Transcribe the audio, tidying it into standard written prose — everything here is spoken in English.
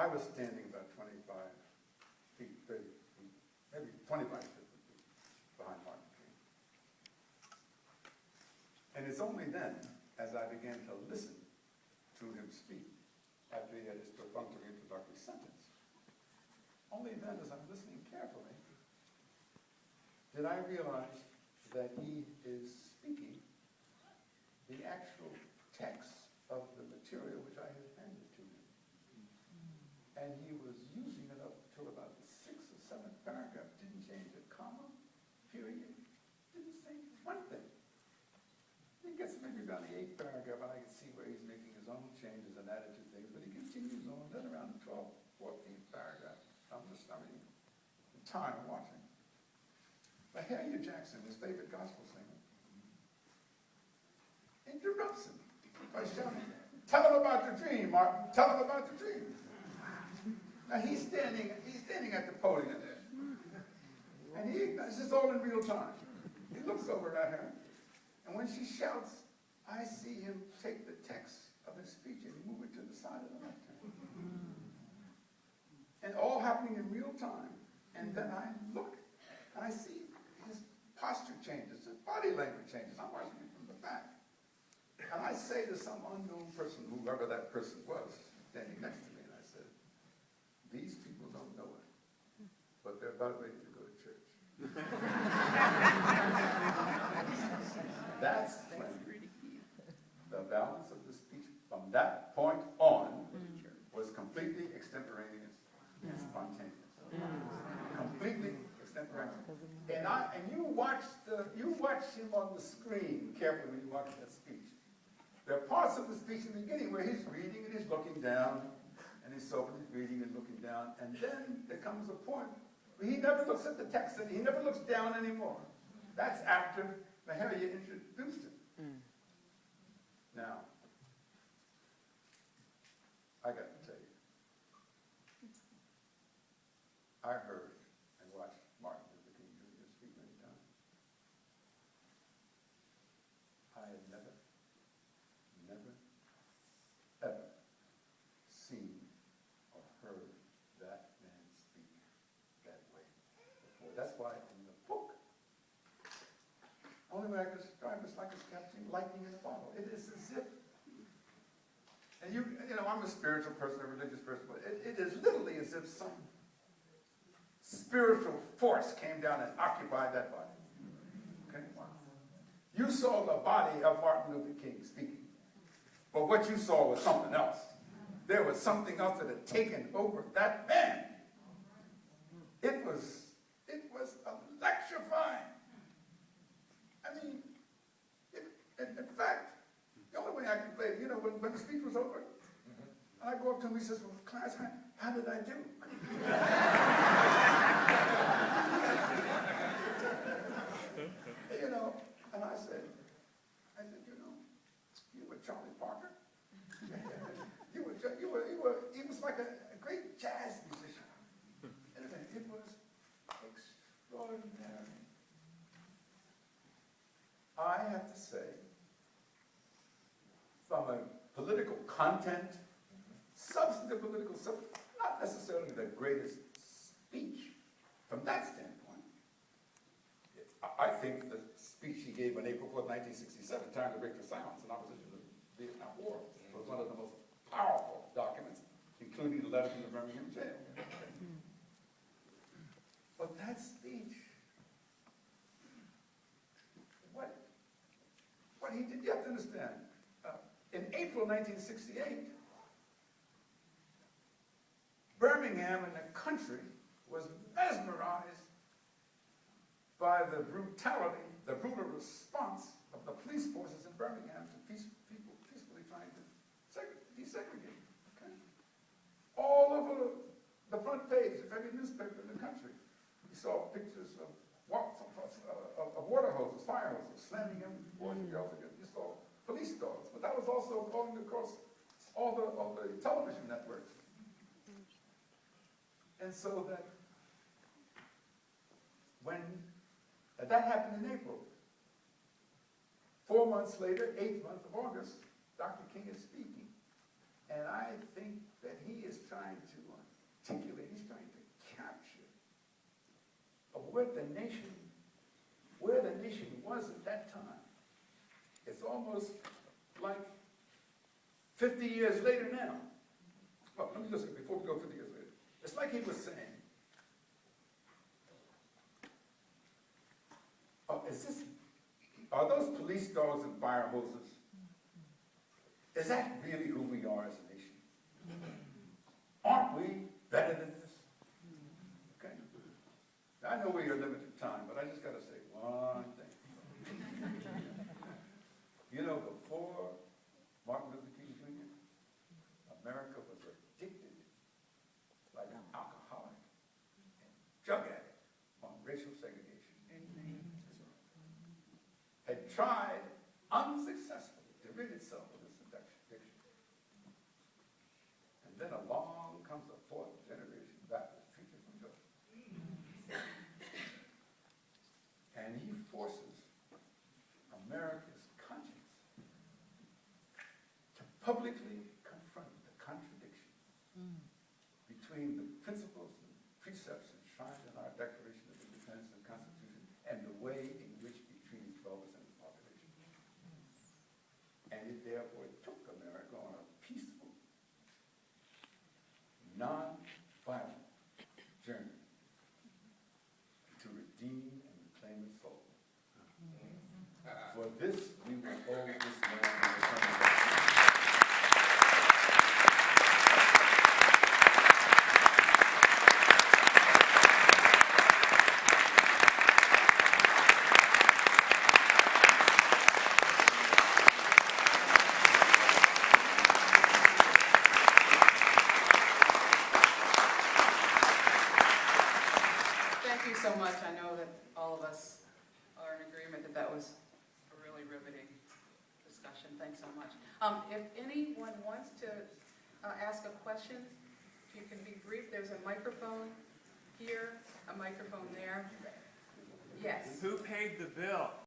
I was standing about 25 feet, 30 feet, maybe 25 feet behind Martin King. And it's only then, as I began to listen to him speak, after he had his perfunctory introductory sentence, only then, as I'm listening carefully, did I realize that he is speaking the actual text of the material which I had handed to him. And he was using it up till about the 6th or 7th paragraph, didn't change a comma, period, didn't say one thing. He gets maybe about the 8th paragraph, and I can see where he's making his own changes and added to things, but he continues on. Then around the 12th, 14th paragraph, I'm time watching. But Harriet Jackson, his favorite gospel singer, interrupts him by shouting, "Tell him about the dream, Martin. Tell him about the dream." Now he's standing at the podium there. And this is all in real time. He looks over at her, and when she shouts, I see him take the text of his speech and move it to the side of the left hand. And all happening in real time. And then I look, and I see his posture changes, his body language changes. I'm watching it from the back. And I say to some unknown person, whoever that person was, standing next to me, and I said, these people don't know it, but they're about ready to go to church. That's when the balance of the speech from that point on was completely extemporaneous and spontaneous. Completely extemporaneous. And you watch him on the screen carefully when you watch that speech. There are parts of the speech in the beginning where he's reading and he's looking down, and he's reading and looking down, and then there comes a point where he never looks at the text, and he never looks down anymore. That's after Maharia introduced him. Now, I got to tell you, I heard and watched Martin Luther King Jr. speak many times. I had never, ever seen or heard that man speak that way before. That's why in the book, only way I can describe it is like it's capturing lightning in a bottle. It is as if, and you know, I'm a spiritual person, a religious person, but it is literally as if some spiritual force came down and occupied that body. Okay? You saw the body of Martin Luther King speaking, but what you saw was something else. There was something else that had taken over that man. It was electrifying. I mean, in fact, the only way I can play it, you know, when the speech was over, and I go up to him, he says, well, Clarence, how did I do? You know, and I said, you know, you were Charlie Parker. He was like a great jazz musician. And it was extraordinary. I have to say, from a political content, substantive political subject, not necessarily the greatest speech from that standpoint. I think the speech he gave on April 4th, 1967, Time to Break the Silence in opposition to the Vietnam War, was one of the most powerful documents, including the letter from the Birmingham jail. But that speech, what he did, you have to understand, in April 1968, Birmingham and the country was mesmerized by the brutality, the brutal response of the police forces in Birmingham to people peacefully trying to desegregate. Okay? All over the front page of every newspaper in the country, you saw pictures of water hoses, fire hoses, slamming in boys and girls again. You saw police dogs, but that was also going across all the television networks. And so that when that happened in April, 4 months later, 8th month of August, Dr. King is speaking. And I think that he is trying to articulate, he's trying to capture of where the nation was at that time. It's almost like 50 years later now. Well, let me just say, before we go 50 years later, it's like he was saying, are those police dogs and fire hoses? Is that really who we are as a nation? Aren't we better than this? Okay. Now, I know we're a limited time, but I just got to say one thing. You know, before Martin Luther King Jr., America was addicted like an alcoholic and drug addict on racial segregation. Had tried unsuccessfully to rid itself of this addiction. And then along comes a fourth generation Baptist preacher from Georgia. And he forces America's conscience to publicly confront the contradiction between the principles and precepts enshrined in our Declaration of Independence and Constitution and the way in which it treated 12% of the population. And it therefore took America on a peaceful, non-violent journey to redeem and reclaim its soul. For this, we will owe this man an eternity. Thank you so much. I know that all of us are in agreement that that was a really riveting discussion. Thanks so much. If anyone wants to ask a question, you can be brief. There's a microphone here, a microphone there. Yes. Who paid the bill?